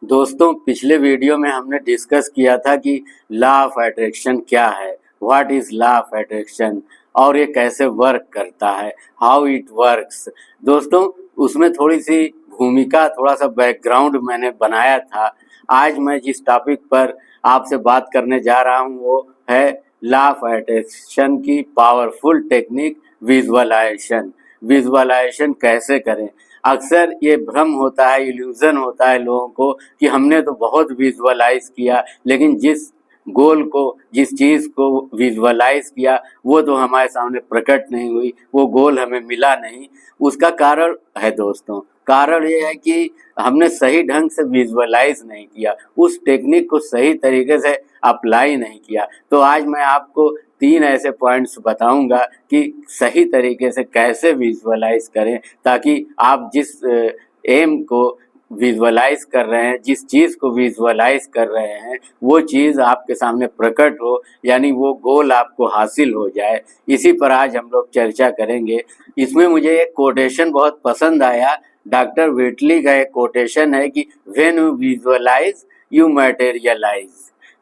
दोस्तों, पिछले वीडियो में हमने डिस्कस किया था कि लॉ ऑफ अट्रैक्शन क्या है, what is law of attraction और ये कैसे वर्क करता है, हाउ इट वर्क्स। दोस्तों, उसमें थोड़ी सी भूमिका, थोड़ा सा बैकग्राउंड मैंने बनाया था। आज मैं जिस टॉपिक पर आपसे बात करने जा रहा हूँ वो है लॉ ऑफ अट्रैक्शन की पावरफुल टेक्निक विजुअलाइजेशन। विजुअलाइजेशन कैसे करें? अक्सर ये भ्रम होता है, इल्यूजन होता है लोगों को कि हमने तो बहुत विजुअलाइज किया, लेकिन जिस गोल को, जिस चीज़ को विजुअलाइज किया वो तो हमारे सामने प्रकट नहीं हुई, वो गोल हमें मिला नहीं। उसका कारण है दोस्तों, कारण ये है कि हमने सही ढंग से विजुअलाइज नहीं किया, उस टेक्निक को सही तरीके से अप्लाई नहीं किया। तो आज मैं आपको 3 ऐसे पॉइंट्स बताऊंगा कि सही तरीके से कैसे विजुअलाइज करें, ताकि आप जिस एम को विजुअलाइज कर रहे हैं, जिस चीज़ को विजुअलाइज कर रहे हैं, वो चीज़ आपके सामने प्रकट हो, यानी वो गोल आपको हासिल हो जाए। इसी पर आज हम लोग चर्चा करेंगे। इसमें मुझे एक कोटेशन बहुत पसंद आया। डॉक्टर वेटली का एक कोटेशन है कि when you visualize you materialize.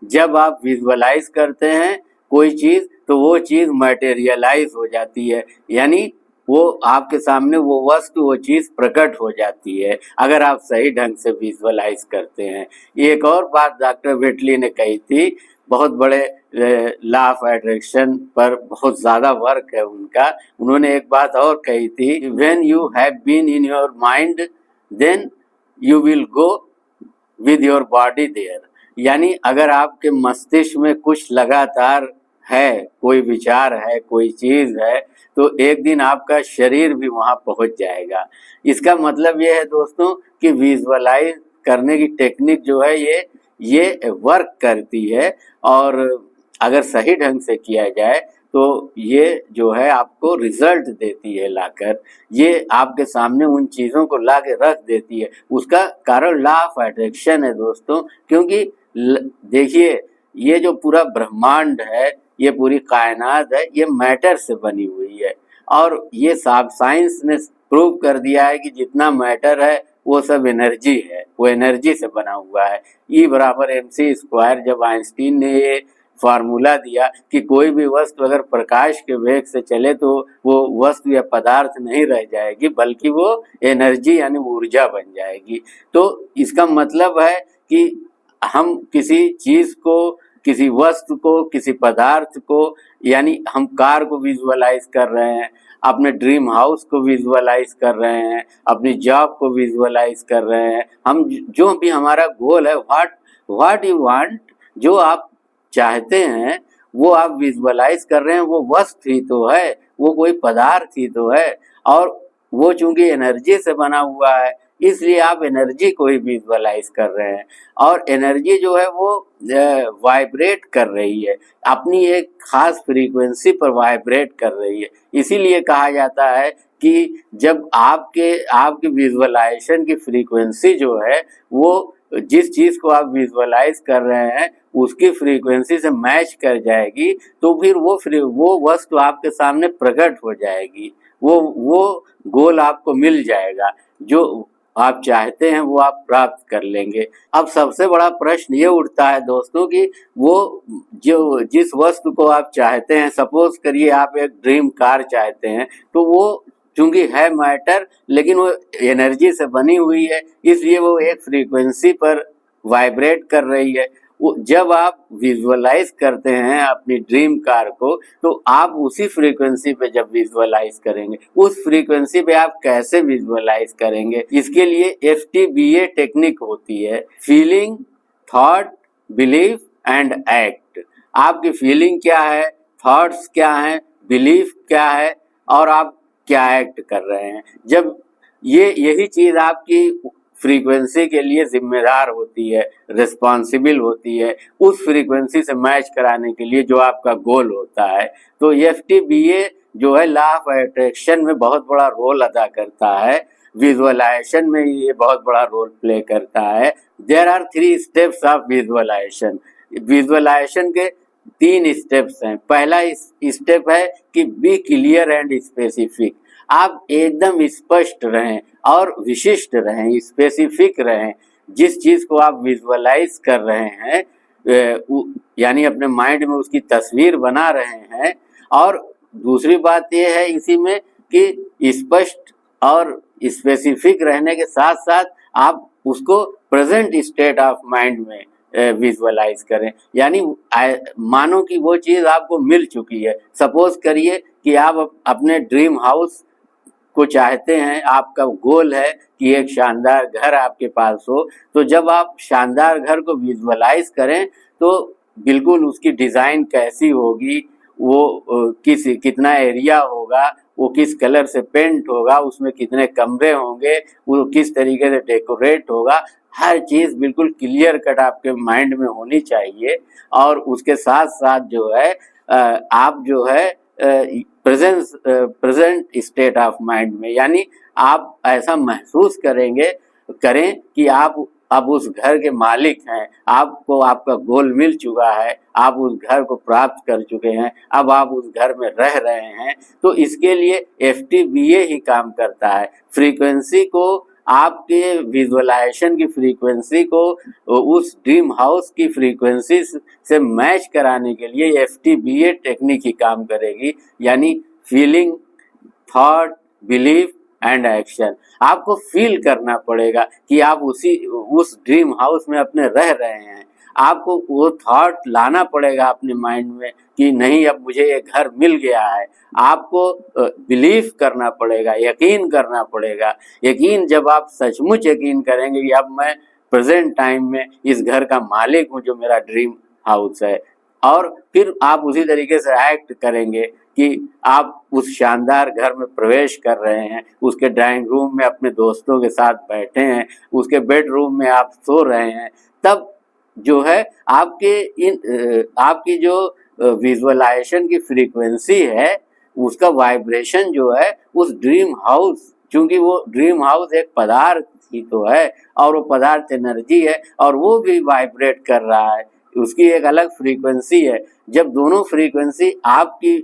जब आप विजुअलाइज करते हैं कोई चीज़ तो वो चीज़ मटेरियलाइज हो जाती है, यानी वो आपके सामने वो वस्तु, वो चीज़ प्रकट हो जाती है अगर आप सही ढंग से विजुअलाइज करते हैं। एक और बात डॉक्टर वेटली ने कही थी, बहुत बड़े लॉ ऑफ अट्रैक्शन पर बहुत ज़्यादा वर्क है उनका। उन्होंने एक बात और कही थी, when you have been in your mind then you will go with your body there. यानी अगर आपके मस्तिष्क में कुछ लगातार है, कोई विचार है, कोई चीज़ है, तो एक दिन आपका शरीर भी वहाँ पहुँच जाएगा। इसका मतलब ये है दोस्तों कि विजुअलाइज करने की टेक्निक जो है ये वर्क करती है, और अगर सही ढंग से किया जाए तो ये जो है आपको रिजल्ट देती है लाकर, ये आपके सामने उन चीज़ों को ला के रख देती है। उसका कारण लॉ ऑफ अट्रैक्शन है दोस्तों, क्योंकि देखिए, ये जो पूरा ब्रह्मांड है, ये पूरी कायनात है, ये मैटर से बनी हुई है, और ये साइंस ने प्रूव कर दिया है कि जितना मैटर है वो सब एनर्जी है, वो एनर्जी से बना हुआ है। E = mc²। जब आइंस्टीन ने ये फार्मूला दिया कि कोई भी वस्तु अगर प्रकाश के वेग से चले तो वो वस्तु या पदार्थ नहीं रह जाएगी, बल्कि वो एनर्जी यानी ऊर्जा बन जाएगी। तो इसका मतलब है कि हम किसी चीज़ को, किसी वस्तु को, किसी पदार्थ को, यानी हम कार को विजुअलाइज कर रहे हैं, अपने ड्रीम हाउस को विजुअलाइज कर रहे हैं, अपनी जॉब को विजुअलाइज कर रहे हैं, हम जो भी हमारा गोल है, व्हाट यू वांट, जो आप चाहते हैं वो आप विजुअलाइज कर रहे हैं, वो वस्तु ही तो है, वो कोई पदार्थ ही तो है, और वो चूंकि एनर्जी से बना हुआ है इसलिए आप एनर्जी को ही विजुअलाइज कर रहे हैं। और एनर्जी जो है वो वाइब्रेट कर रही है, अपनी एक खास फ्रीक्वेंसी पर वाइब्रेट कर रही है। इसीलिए कहा जाता है कि जब आपके विजुअलाइजेशन की फ्रीक्वेंसी जो है वो जिस चीज़ को आप विजुअलाइज कर रहे हैं उसकी फ्रीक्वेंसी से मैच कर जाएगी, तो फिर वो वस्तु आपके सामने प्रकट हो जाएगी, वो गोल आपको मिल जाएगा, जो आप चाहते हैं वो आप प्राप्त कर लेंगे। अब सबसे बड़ा प्रश्न ये उठता है दोस्तों कि वो जो जिस वस्तु को आप चाहते हैं, सपोज करिए आप एक ड्रीम कार चाहते हैं, तो वो चूंकि है मैटर लेकिन वो एनर्जी से बनी हुई है, इसलिए वो एक फ्रीक्वेंसी पर वाइब्रेट कर रही है। वो जब आप विजुअलाइज करते हैं अपनी ड्रीम कार को, तो आप उसी फ्रीक्वेंसी पे जब विजुअलाइज करेंगे, उस फ्रीक्वेंसी पे आप कैसे विजुअलाइज करेंगे, इसके लिए FTBA टेक्निक होती है, feeling, thought, belief and act. आपकी फीलिंग क्या है, थॉट्स क्या हैं, बिलीफ क्या है, और आप क्या एक्ट कर रहे हैं। जब यही चीज़ आपकी फ्रीक्वेंसी के लिए जिम्मेदार होती है, रिस्पॉन्सिबल होती है, उस फ्रीक्वेंसी से मैच कराने के लिए जो आपका गोल होता है। तो FTBA जो है लॉ ऑफ अट्रैक्शन में बहुत बड़ा रोल अदा करता है, विजुअलाइजेशन में ये बहुत बड़ा रोल प्ले करता है। There are 3 steps of visualization. Visualization के 3 स्टेप्स हैं। पहला स्टेप है कि बी क्लियर एंड स्पेसिफिक। आप एकदम स्पष्ट रहें और विशिष्ट रहें, स्पेसिफिक रहें, जिस चीज़ को आप विजुअलाइज कर रहे हैं, यानी अपने माइंड में उसकी तस्वीर बना रहे हैं। और दूसरी बात ये है इसी में कि स्पष्ट और स्पेसिफिक रहने के साथ साथ आप उसको प्रेजेंट स्टेट ऑफ माइंड में विजुअलाइज करें। यानी मानो कि वो चीज़ आपको मिल चुकी है। सपोज करिए कि आप अपने ड्रीम हाउस को चाहते हैं, आपका गोल है कि एक शानदार घर आपके पास हो। तो जब आप शानदार घर को विजुअलाइज करें तो बिल्कुल उसकी डिज़ाइन कैसी होगी, वो कितना एरिया होगा, वो किस कलर से पेंट होगा, उसमें कितने कमरे होंगे, वो किस तरीके से डेकोरेट होगा, हर चीज़ बिल्कुल क्लियर कट आपके माइंड में होनी चाहिए। और उसके साथ साथ जो है आप जो है प्रेजेंट स्टेट ऑफ माइंड में, यानी आप ऐसा महसूस करें कि आप अब उस घर के मालिक हैं, आपको आपका गोल मिल चुका है, आप उस घर को प्राप्त कर चुके हैं, अब आप उस घर में रह रहे हैं। तो इसके लिए FTBA ही काम करता है। फ्रीक्वेंसी को, आपके विजुअलाइजेशन की फ्रीक्वेंसी को उस ड्रीम हाउस की फ्रीक्वेंसी से मैच कराने के लिए FTBA टेक्निक ही काम करेगी। यानी feeling, thought, belief and action. आपको फील करना पड़ेगा कि आप उस ड्रीम हाउस में अपने रह रहे हैं। आपको वो थॉट लाना पड़ेगा अपने माइंड में कि नहीं, अब मुझे ये घर मिल गया है। आपको बिलीव करना पड़ेगा, यकीन करना पड़ेगा। यकीन, जब आप सचमुच यकीन करेंगे कि अब मैं प्रेजेंट टाइम में इस घर का मालिक हूँ जो मेरा ड्रीम हाउस है, और फिर आप उसी तरीके से एक्ट करेंगे कि आप उस शानदार घर में प्रवेश कर रहे हैं, उसके ड्राइंग रूम में अपने दोस्तों के साथ बैठे हैं, उसके बेडरूम में आप सो रहे हैं। तब जो है आपकी जो विजुअलाइजेशन की फ्रीक्वेंसी है, उसका वाइब्रेशन जो है उस ड्रीम हाउस, क्योंकि वो ड्रीम हाउस एक पदार्थ ही तो है और वो पदार्थ एनर्जी है और वो भी वाइब्रेट कर रहा है, उसकी एक अलग फ्रीक्वेंसी है। जब दोनों फ्रीक्वेंसी आपकी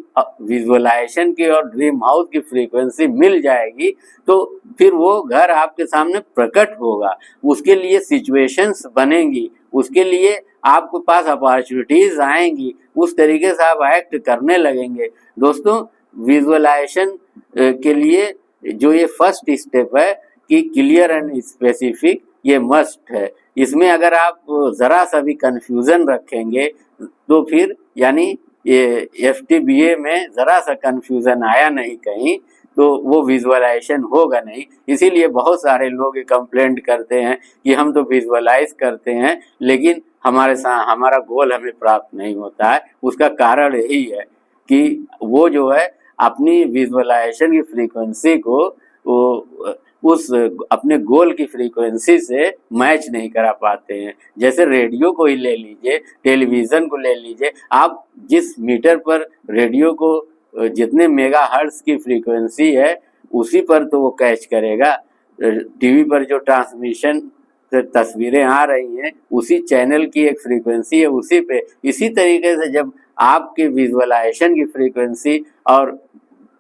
विजुअलाइजेशन की और ड्रीम हाउस की फ्रीक्वेंसी मिल जाएगी तो फिर वो घर आपके सामने प्रकट होगा। उसके लिए सिचुएशंस बनेंगी, उसके लिए आपके पास अपॉर्चुनिटीज आएंगी, उस तरीके से आप एक्ट करने लगेंगे। दोस्तों, विजुअलाइजेशन के लिए जो ये फर्स्ट स्टेप है कि क्लियर एंड स्पेसिफिक, ये मस्ट है। इसमें अगर आप ज़रा सा भी कन्फ्यूज़न रखेंगे तो फिर, यानी ये FTBA में ज़रा सा कन्फ्यूज़न आया नहीं कहीं तो वो विजुअलाइजेशन होगा नहीं। इसीलिए बहुत सारे लोग ये कंप्लेंट करते हैं कि हम तो विजुअलाइज करते हैं लेकिन हमारा गोल हमें प्राप्त नहीं होता है। उसका कारण यही है कि वो जो है अपनी विजुअलाइजेशन की फ्रीक्वेंसी को उस अपने गोल की फ्रीक्वेंसी से मैच नहीं करा पाते हैं। जैसे रेडियो को ही ले लीजिए, टेलीविज़न को ले लीजिए, आप जिस मीटर पर रेडियो को जितने मेगाहर्ट्ज़ की फ्रीक्वेंसी है उसी पर तो वो कैच करेगा। टीवी पर जो ट्रांसमिशन से तस्वीरें आ रही हैं उसी चैनल की एक फ्रीक्वेंसी है, उसी पे। इसी तरीके से जब आपके विजुअलाइजेशन की फ्रीक्वेंसी और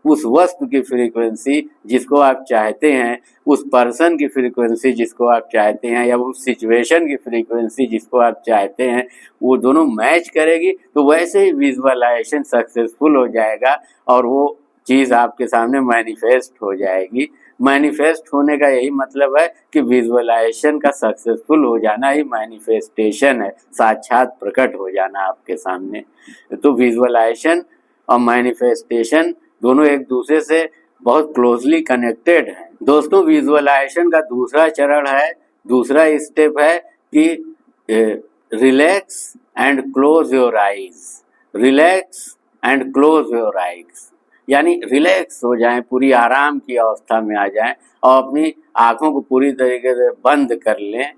उस वस्तु की फ्रीक्वेंसी जिसको आप चाहते हैं, उस पर्सन की फ्रीक्वेंसी जिसको आप चाहते हैं, या उस सिचुएशन की फ्रीक्वेंसी जिसको आप चाहते हैं, वो दोनों मैच करेगी तो वैसे ही विजुअलाइजेशन सक्सेसफुल हो जाएगा और वो चीज़ आपके सामने मैनिफेस्ट हो जाएगी। मैनिफेस्ट होने का यही मतलब है कि विजुअलाइजेशन का सक्सेसफुल हो जाना ही मैनिफेस्टेशन है, साक्षात प्रकट हो जाना आपके सामने। तो विजुअलाइजेशन और मैनिफेस्टेशन दोनों एक दूसरे से बहुत क्लोजली कनेक्टेड हैं। दोस्तों, विजुअलाइजेशन का दूसरा चरण है, दूसरा स्टेप है कि relax and close your eyes. Relax and close your eyes, यानी रिलैक्स हो जाएं, पूरी आराम की अवस्था में आ जाएं और अपनी आँखों को पूरी तरीके से बंद कर लें।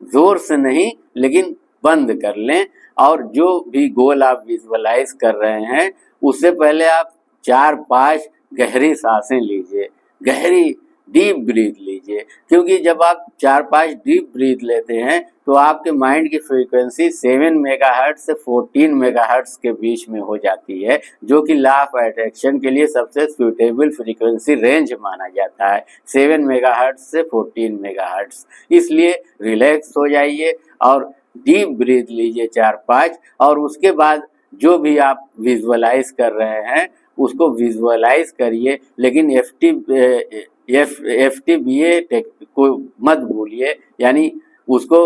ज़ोर से नहीं लेकिन बंद कर लें, और जो भी गोल आप विजुअलाइज कर रहे हैं उससे पहले आप 4-5 गहरी सांसें लीजिए। गहरी डीप ब्रीथ लीजिए, क्योंकि जब आप 4-5 डीप ब्रीथ लेते हैं तो आपके माइंड की फ्रीक्वेंसी 7 मेगाहर्ट्ज से 14 मेगाहर्ट्ज के बीच में हो जाती है, जो कि लॉ ऑफ अट्रैक्शन के लिए सबसे सूटेबल फ्रीक्वेंसी रेंज माना जाता है, 7 मेगाहर्ट्ज से 14 मेगाहर्ट्ज। इसलिए रिलैक्स हो जाइए और डीप ब्रीथ लीजिए 4-5, और उसके बाद जो भी आप विजुअलाइज कर रहे हैं उसको विजुअलाइज करिए, लेकिन FTBA को मत भूलिए, यानी उसको,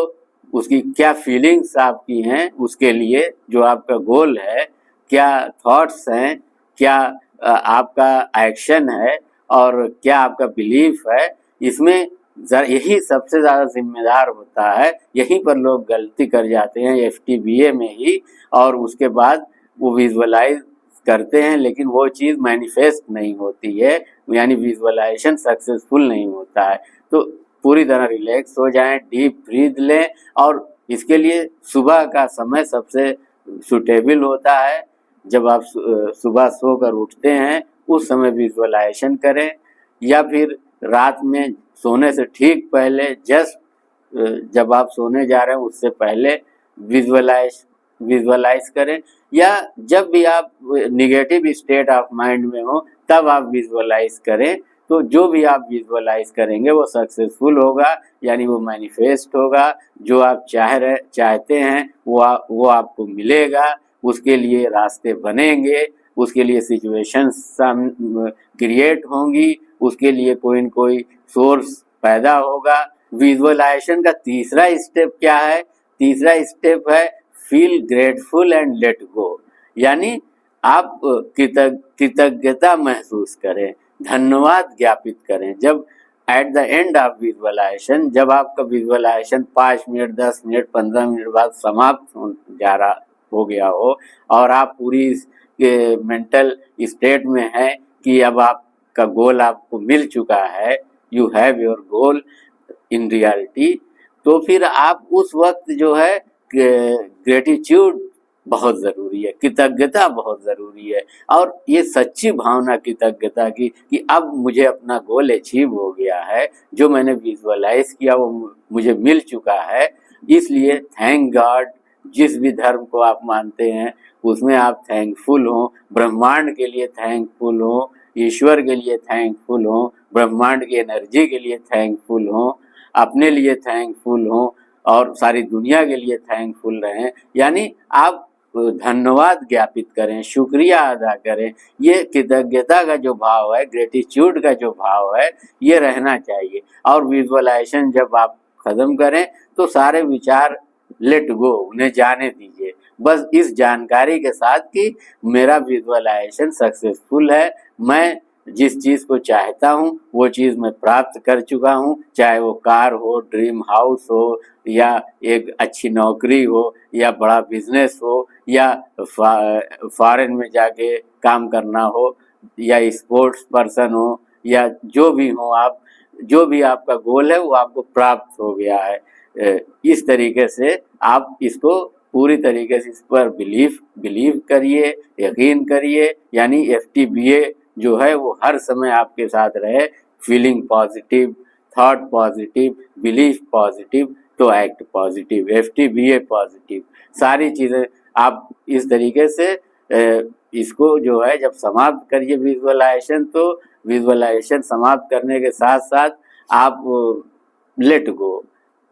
उसकी क्या फीलिंग्स आपकी हैं उसके लिए, जो आपका गोल है, क्या थॉट्स हैं, क्या आपका एक्शन है और क्या आपका बिलीफ है, इसमें यही सबसे ज़्यादा जिम्मेदार होता है। यहीं पर लोग गलती कर जाते हैं FTBA में ही, और उसके बाद वो विजुअलाइज करते हैं लेकिन वो चीज़ मैनिफेस्ट नहीं होती है, यानी विजुअलाइजेशन सक्सेसफुल नहीं होता है। तो पूरी तरह रिलैक्स हो जाएं, डीप ब्रीथ लें, और इसके लिए सुबह का समय सबसे सूटेबल होता है। जब आप सुबह सोकर उठते हैं उस समय विजुअलाइजेशन करें, या फिर रात में सोने से ठीक पहले जस्ट जब आप सोने जा रहे हैं उससे पहले विजुअलाइज करें, या जब भी आप निगेटिव स्टेट ऑफ माइंड में हो तब आप विजुअलाइज करें। तो जो भी आप विजुअलाइज करेंगे वो सक्सेसफुल होगा, यानी वो मैनिफेस्ट होगा। जो आप चाहते हैं वो आपको मिलेगा, उसके लिए रास्ते बनेंगे, उसके लिए सिचुएशंस क्रिएट होंगी, उसके लिए कोई न कोई सोर्स पैदा होगा। विजुअलाइजेशन का तीसरा स्टेप क्या है? तीसरा स्टेप है feel grateful and let go, यानी आप कृतज्ञता महसूस करें, धन्यवाद ज्ञापित करें। जब at the end of visualization, जब आपका विजुअलाइजेशन 5 मिनट, 10 मिनट, 15 मिनट बाद समाप्त हो गया हो और आप पूरी मेंटल स्टेट में हैं कि अब आपका गोल आपको मिल चुका है, you have your goal in reality, तो फिर आप उस वक्त जो है ग्रेटिट्यूड बहुत ज़रूरी है, कृतज्ञता बहुत ज़रूरी है, और ये सच्ची भावना कृतज्ञता की कि अब मुझे अपना गोल अचीव हो गया है, जो मैंने विजुअलाइज किया वो मुझे मिल चुका है। इसलिए थैंक गॉड, जिस भी धर्म को आप मानते हैं उसमें आप थैंकफुल हों, ब्रह्मांड के लिए थैंकफुल हों, ईश्वर के लिए थैंकफुल हों, ब्रह्मांड की एनर्जी के लिए थैंकफुल हों, अपने लिए थैंकफुल हों और सारी दुनिया के लिए थैंकफुल रहें, यानी आप धन्यवाद ज्ञापित करें, शुक्रिया अदा करें। ये कृतज्ञता का जो भाव है, ग्रेटिट्यूड का जो भाव है, ये रहना चाहिए। और विजुअलाइजेशन जब आप ख़त्म करें तो सारे विचार लेट गो, उन्हें जाने दीजिए, बस इस जानकारी के साथ कि मेरा विजुअलाइजेशन सक्सेसफुल है, मैं जिस चीज़ को चाहता हूँ वो चीज़ मैं प्राप्त कर चुका हूँ, चाहे वो कार हो, ड्रीम हाउस हो, या एक अच्छी नौकरी हो, या बड़ा बिजनेस हो, या फॉरेन में जाके काम करना हो, या स्पोर्ट्स पर्सन हो, या जो भी हो आप, जो भी आपका गोल है वो आपको प्राप्त हो गया है। इस तरीके से आप इसको पूरी तरीके से इस पर बिलीव करिए, यकीन करिए, यानी FTBA जो है वो हर समय आपके साथ रहे। Feeling positive, thought positive, belief positive, तो एक्ट पॉजिटिव, FTBA पॉजिटिव, सारी चीज़ें आप इस तरीके से इसको जो है जब समाप्त करिए विजुअलाइजेशन, तो विजुअलाइजेशन समाप्त करने के साथ साथ आप लेट गो,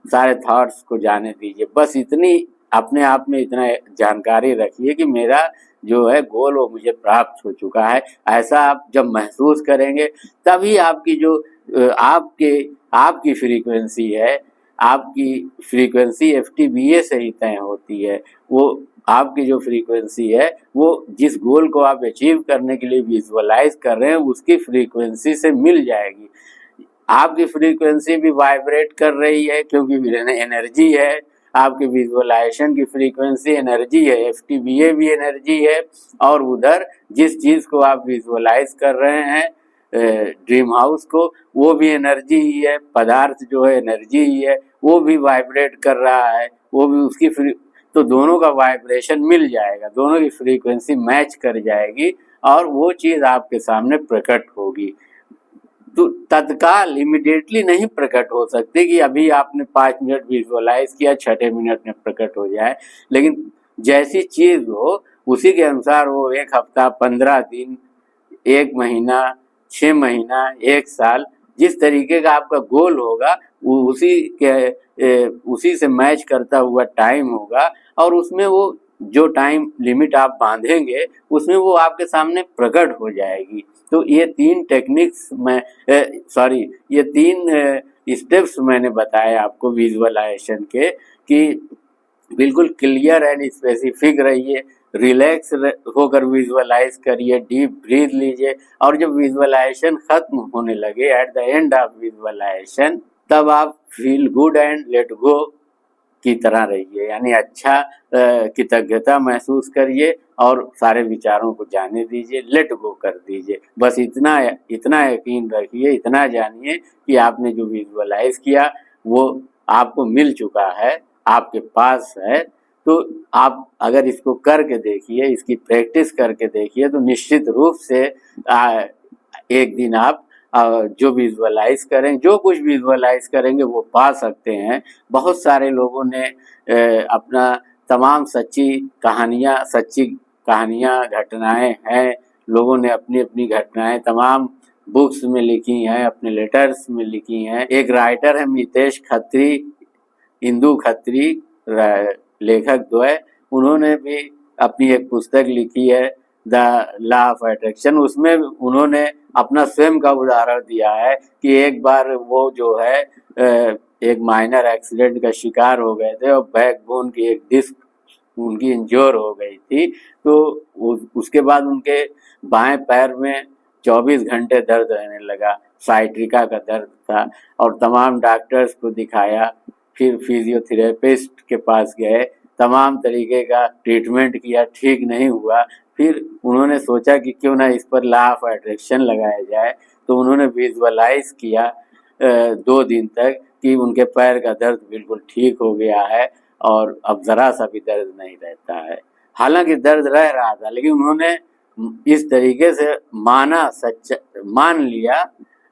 सारे थॉट्स को जाने दीजिए। बस इतनी अपने आप में इतना जानकारी रखिए कि मेरा जो है गोल वो मुझे प्राप्त हो चुका है। ऐसा आप जब महसूस करेंगे तभी आपकी जो आपकी फ्रीक्वेंसी है, आपकी फ्रीक्वेंसी FTBA से ही तय होती है। वो आपकी जो फ्रीक्वेंसी है वो जिस गोल को आप अचीव करने के लिए विजुअलाइज कर रहे हैं उसकी फ्रीक्वेंसी से मिल जाएगी। आपकी फ्रीक्वेंसी भी वाइब्रेट कर रही है क्योंकि एनर्जी है, आपकी विजुअलाइजेशन की फ्रीक्वेंसी एनर्जी है, FTBA भी एनर्जी है, और उधर जिस चीज़ को आप विजुअलाइज कर रहे हैं ड्रीम हाउस को, वो भी एनर्जी ही है, पदार्थ जो है एनर्जी ही है, वो भी वाइब्रेट कर रहा है, वो भी उसकी तो दोनों का वाइब्रेशन मिल जाएगा, दोनों की फ्रीक्वेंसी मैच कर जाएगी और वो चीज़ आपके सामने प्रकट होगी। तो तत्काल इमिडिएटली नहीं प्रकट हो सकते कि अभी आपने 5 मिनट विजुअलाइज किया 6 मिनट में प्रकट हो जाए, लेकिन जैसी चीज हो उसी के अनुसार वो 1 हफ्ता, 15 दिन, 1 महीना, 6 महीना, 1 साल, जिस तरीके का आपका गोल होगा उसी से मैच करता हुआ टाइम होगा, और उसमें वो जो टाइम लिमिट आप बांधेंगे उसमें वो आपके सामने प्रकट हो जाएगी। तो ये 3 टेक्निक्स ये 3 स्टेप्स मैंने बताए आपको विजुअलाइजेशन के, कि बिल्कुल क्लियर एंड स्पेसिफिक रहिए, रिलैक्स होकर विजुअलाइज करिए, डीप ब्रीथ लीजिए, और जब विजुअलाइजेशन खत्म होने लगे at the end of visualization, तब आप feel good and let go की तरह रहिए, यानी अच्छा कृतज्ञता महसूस करिए और सारे विचारों को जाने दीजिए, लेट गो कर दीजिए। बस इतना यकीन रखिए, इतना जानिए कि आपने जो विजुअलाइज किया वो आपको मिल चुका है, आपके पास है। तो आप अगर इसको करके देखिए, इसकी प्रैक्टिस करके देखिए, तो निश्चित रूप से एक दिन आप जो विजुअलाइज करें, जो कुछ विजुअलाइज करेंगे वो पा सकते हैं। बहुत सारे लोगों ने अपना तमाम सच्ची कहानियाँ घटनाएं हैं, लोगों ने अपनी अपनी घटनाएं तमाम बुक्स में लिखी हैं, अपने लेटर्स में लिखी हैं। एक राइटर है मितेश खत्री, इंदु खत्री लेखक द्वय, उन्होंने भी अपनी एक पुस्तक लिखी है द लॉ ऑफ अट्रैक्शन। उसमें उन्होंने अपना स्वयं का उदाहरण दिया है कि एक बार वो जो है एक माइनर एक्सीडेंट का शिकार हो गए थे और बैकबोन की एक डिस्क उनकी इंजोर हो गई थी। तो उसके बाद उनके बाएं पैर में 24 घंटे दर्द रहने लगा, साइट्रिका का दर्द था, और तमाम डॉक्टर्स को दिखाया, फिर फिजियोथेरेपिस्ट के पास गए, तमाम तरीके का ट्रीटमेंट किया, ठीक नहीं हुआ। फिर उन्होंने सोचा कि क्यों ना इस पर लॉ ऑफ अट्रैक्शन लगाया जाए। तो उन्होंने विजुअलाइज किया 2 दिन तक कि उनके पैर का दर्द बिल्कुल ठीक हो गया है और अब ज़रा सा भी दर्द नहीं रहता है। हालांकि दर्द रह रहा था, लेकिन उन्होंने इस तरीके से मान लिया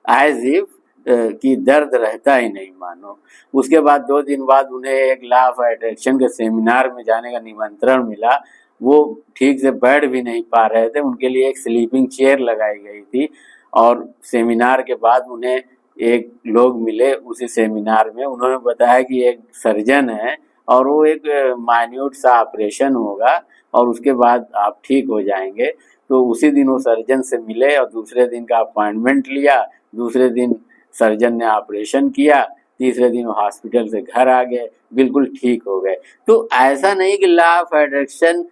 एज इफ कि दर्द रहता ही नहीं मानो। उसके बाद 2 दिन बाद उन्हें एक लॉ ऑफ अट्रैक्शन के सेमिनार में जाने का निमंत्रण मिला। वो ठीक से बैठ भी नहीं पा रहे थे, उनके लिए एक स्लीपिंग चेयर लगाई गई थी, और सेमिनार के बाद उन्हें एक लोग मिले उसी सेमिनार में, उन्होंने बताया कि एक सर्जन है और वो एक माइन्यूट सा ऑपरेशन होगा और उसके बाद आप ठीक हो जाएंगे। तो उसी दिन वो सर्जन से मिले और दूसरे दिन का अपॉइंटमेंट लिया। दूसरे दिन सर्जन ने ऑपरेशन किया, तीसरे दिन हॉस्पिटल से घर आ गए, बिल्कुल ठीक हो गए। तो ऐसा नहीं कि लॉ ऑफ अट्रैक्शन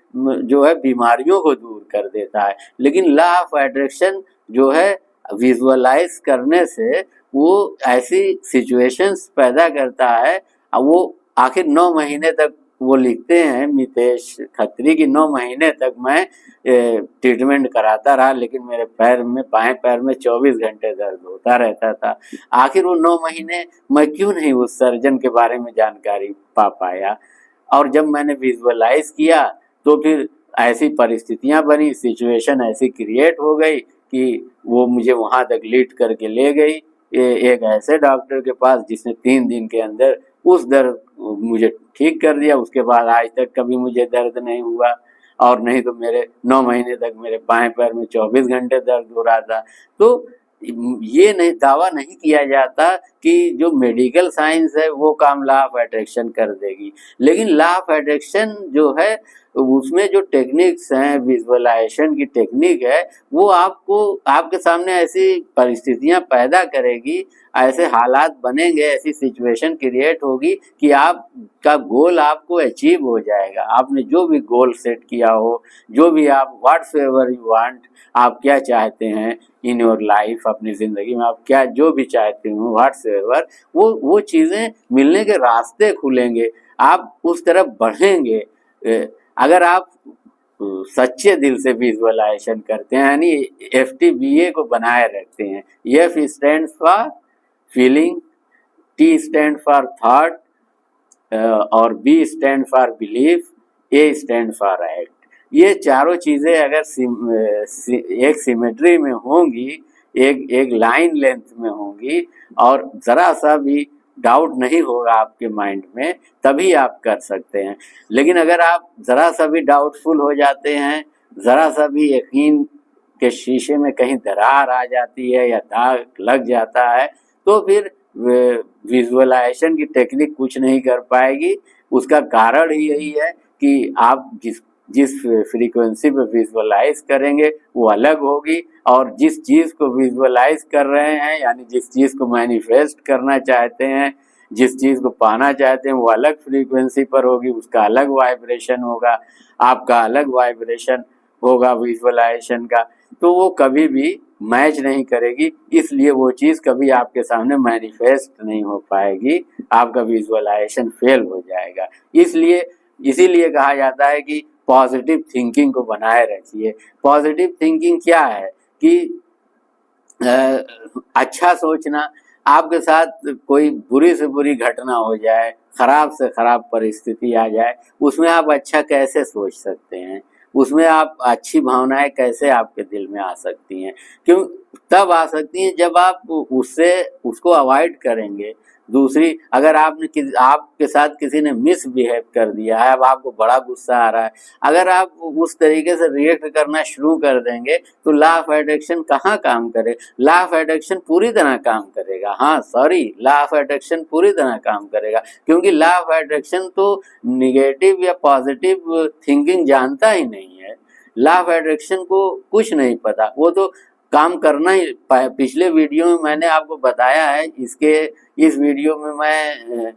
जो है बीमारियों को दूर कर देता है, लेकिन लॉ ऑफ अट्रैक्शन जो है विजुअलाइज करने से वो ऐसी सिचुएशंस पैदा करता है। वो आखिर 9 महीने तक वो लिखते हैं मितेश खत्री की 9 महीने तक मैं ट्रीटमेंट कराता रहा, लेकिन मेरे पैर में, बाएं पैर में 24 घंटे दर्द होता रहता था। आखिर वो 9 महीने मैं क्यों नहीं उस सर्जन के बारे में जानकारी पा पाया। और जब मैंने विजुअलाइज किया तो फिर ऐसी परिस्थितियां बनी, सिचुएशन ऐसी क्रिएट हो गई कि वो मुझे वहां तक लीड करके ले गई एक ऐसे डॉक्टर के पास जिसने 3 दिन के अंदर उस दर्द मुझे ठीक कर दिया। उसके बाद आज तक कभी मुझे दर्द नहीं हुआ, और नहीं तो मेरे 9 महीने तक मेरे बाएं पैर में 24 घंटे दर्द हो रहा था। तो ये नहीं दावा नहीं किया जाता कि जो मेडिकल साइंस है वो काम लॉ ऑफ अट्रैक्शन कर देगी, लेकिन लॉ ऑफ अट्रैक्शन जो है उसमें जो टेक्निक्स हैं, विजुअलाइजेशन की टेक्निक है, वो आपको आपके सामने ऐसी परिस्थितियां पैदा करेगी, ऐसे हालात बनेंगे, ऐसी सिचुएशन क्रिएट होगी कि आपका गोल आपको अचीव हो जाएगा। आपने जो भी गोल सेट किया हो, जो भी आप व्हाट्सएवर यू वांट, आप क्या चाहते हैं इन योर लाइफ, अपनी ज़िंदगी में आप क्या जो भी चाहते हो व्हाट्सएवर, वो चीज़ें मिलने के रास्ते खुलेंगे, आप उस तरफ बढ़ेंगे। अगर आप सच्चे दिल से विजुअलाइजेशन करते हैं, यानी FTBA को बनाए रखते हैं। F stands for feeling, T stand for thought, और B stand for belief, A stand for act. ये चारों चीज़ें अगर एक सिमेट्री में होंगी एक एक लाइन लेंथ में होंगी और ज़रा सा भी डाउट नहीं होगा आपके माइंड में, तभी आप कर सकते हैं। लेकिन अगर आप ज़रा सा भी डाउटफुल हो जाते हैं, ज़रा सा भी यकीन के शीशे में कहीं दरार आ जाती है या दाग लग जाता है, तो फिर विजुअलाइजेशन की टेक्निक कुछ नहीं कर पाएगी। उसका कारण ही यही है कि आप जिस फ्रीक्वेंसी पे विजुअलाइज करेंगे वो अलग होगी, और जिस चीज़ को विजुअलाइज कर रहे हैं यानी जिस चीज़ को मैनिफेस्ट करना चाहते हैं, जिस चीज़ को पाना चाहते हैं, वो अलग फ्रीक्वेंसी पर होगी, उसका अलग वाइब्रेशन होगा, आपका अलग वाइब्रेशन होगा विजुअलाइजेशन का, तो वो कभी भी मैच नहीं करेगी। इसलिए वो चीज़ कभी आपके सामने मैनिफेस्ट नहीं हो पाएगी, आपका विजुअलाइजेशन फेल हो जाएगा। इसीलिए कहा जाता है कि पॉजिटिव थिंकिंग को बनाए रखिए। पॉजिटिव थिंकिंग क्या है कि अच्छा सोचना। आपके साथ कोई बुरी से बुरी घटना हो जाए, खराब से खराब परिस्थिति आ जाए, उसमें आप अच्छा कैसे सोच सकते हैं, उसमें आप अच्छी भावनाएं कैसे आपके दिल में आ सकती हैं? क्यों तब आ सकती हैं जब आप उसको अवॉइड करेंगे। दूसरी, अगर आपके साथ किसी ने मिसबिहेव कर दिया है, अब आपको बड़ा गुस्सा आ रहा है, अगर आप उस तरीके से रिएक्ट करना शुरू कर देंगे तो लॉ ऑफ अट्रैक्शन कहाँ काम करे? लॉ ऑफ अट्रैक्शन पूरी तरह काम करेगा। लॉ ऑफ अट्रैक्शन पूरी तरह काम करेगा, क्योंकि लॉ ऑफ अट्रैक्शन तो निगेटिव या पॉजिटिव थिंकिंग जानता ही नहीं है। लॉ ऑफ अट्रैक्शन को कुछ नहीं पता, वो तो काम करना ही। पिछले वीडियो में मैंने आपको बताया है, इस वीडियो में मैं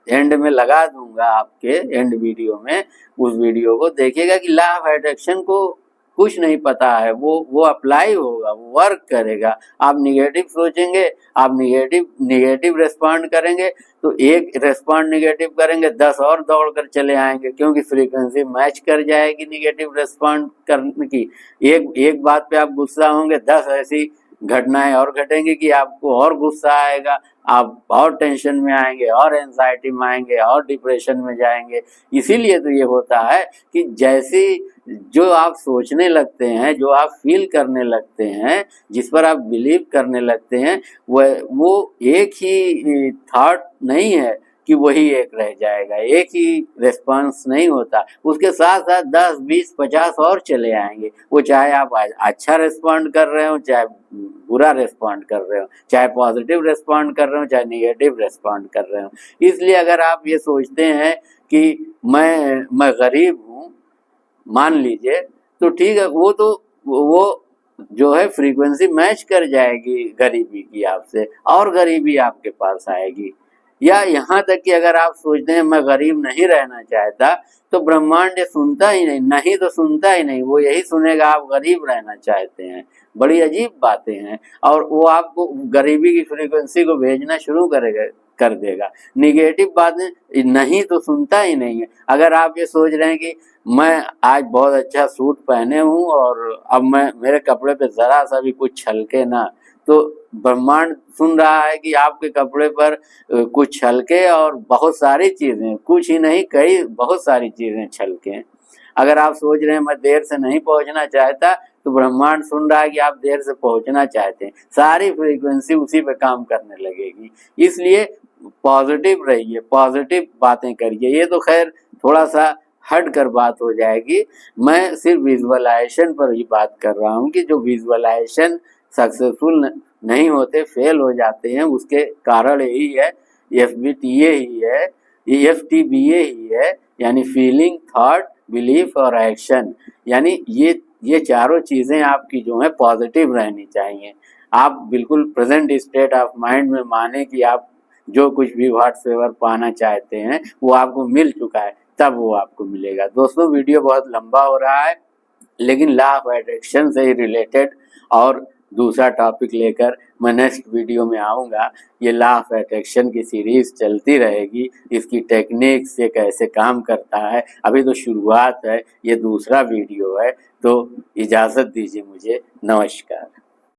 एंड में लगा दूंगा, आपके एंड वीडियो में उस वीडियो को देखिएगा कि लॉ ऑफ अट्रैक्शन को कुछ नहीं पता है, वो अप्लाई होगा, वो वर्क करेगा। आप निगेटिव सोचेंगे, आप निगेटिव रेस्पॉन्ड करेंगे, तो एक रेस्पॉन्ड निगेटिव करेंगे, 10 और दौड़ कर चले आएंगे, क्योंकि फ्रीक्वेंसी मैच कर जाएगी निगेटिव रेस्पॉन्ड करने की। एक बात पे आप गुस्सा होंगे, 10 ऐसी घटनाएं और घटेंगी कि आपको और गुस्सा आएगा, आप और टेंशन में आएंगे, और एंजाइटी में आएंगे, और डिप्रेशन में जाएंगे। इसीलिए तो ये होता है कि जैसी जो आप सोचने लगते हैं, जो आप फील करने लगते हैं, जिस पर आप बिलीव करने लगते हैं, वो एक ही थॉट नहीं है कि वही एक रह जाएगा, एक ही रेस्पॉन्स नहीं होता, उसके साथ साथ 10, 20, 50 और चले आएंगे। वो चाहे आप अच्छा रेस्पॉन्ड कर रहे हो, चाहे बुरा रेस्पॉन्ड कर रहे हो, चाहे पॉजिटिव रेस्पॉन्ड कर रहे हो, चाहे निगेटिव रेस्पॉन्ड कर रहे हो। इसलिए अगर आप ये सोचते हैं कि मैं गरीब हूँ, मान लीजिए, तो ठीक है, वो जो है फ्रीक्वेंसी मैच कर जाएगी गरीबी की आपसे, और गरीबी आपके पास आएगी। या यहाँ तक कि अगर आप सोचते हैं मैं गरीब नहीं रहना चाहता, तो ब्रह्मांड सुनता ही नहीं तो सुनता ही नहीं, वो यही सुनेगा आप गरीब रहना चाहते हैं। बड़ी अजीब बातें हैं, और वो आपको गरीबी की फ्रीक्वेंसी को भेजना शुरू कर देगा। निगेटिव बातें नहीं तो सुनता ही नहीं है। अगर आप ये सोच रहे हैं कि मैं आज बहुत अच्छा सूट पहने हूँ और अब मेरे कपड़े पे जरा सा भी कुछ छलके ना, तो ब्रह्मांड सुन रहा है कि आपके कपड़े पर कुछ छलके, और बहुत सारी चीजें, कुछ ही नहीं कई बहुत सारी चीजें छलके। अगर आप सोच रहे हैं मैं देर से नहीं पहुंचना चाहता, तो ब्रह्मांड सुन रहा है कि आप देर से पहुंचना चाहते हैं। सारी फ्रीक्वेंसी उसी पे काम करने लगेगी। इसलिए पॉजिटिव रहिए, पॉजिटिव बातें करिए। ये तो खैर थोड़ा सा हट कर बात हो जाएगी। मैं सिर्फ विजुअलाइजेशन पर ही बात कर रहा हूँ कि जो विजुअलाइजेशन सक्सेसफुल नहीं होते, फेल हो जाते हैं, उसके कारण यही है, FBTA ही है, EFTBA ही है, यानी फीलिंग, थॉट, बिलीफ और एक्शन। यानी ये चारों चीज़ें आपकी जो है पॉजिटिव रहनी चाहिए। आप बिल्कुल प्रेजेंट स्टेट ऑफ माइंड में माने कि आप जो कुछ भी व्हाट्सएवर पाना चाहते हैं वो आपको मिल चुका है, तब वो आपको मिलेगा। दोस्तों, वीडियो बहुत लंबा हो रहा है, लेकिन लॉ ऑफ अट्रैक्शन से ही रिलेटेड और दूसरा टॉपिक लेकर मैं नेक्स्ट वीडियो में आऊँगा। ये लॉ ऑफ अट्रैक्शन की सीरीज चलती रहेगी, इसकी टेक्निक से कैसे काम करता है, अभी तो शुरुआत है, ये दूसरा वीडियो है। तो इजाज़त दीजिए मुझे, नमस्कार।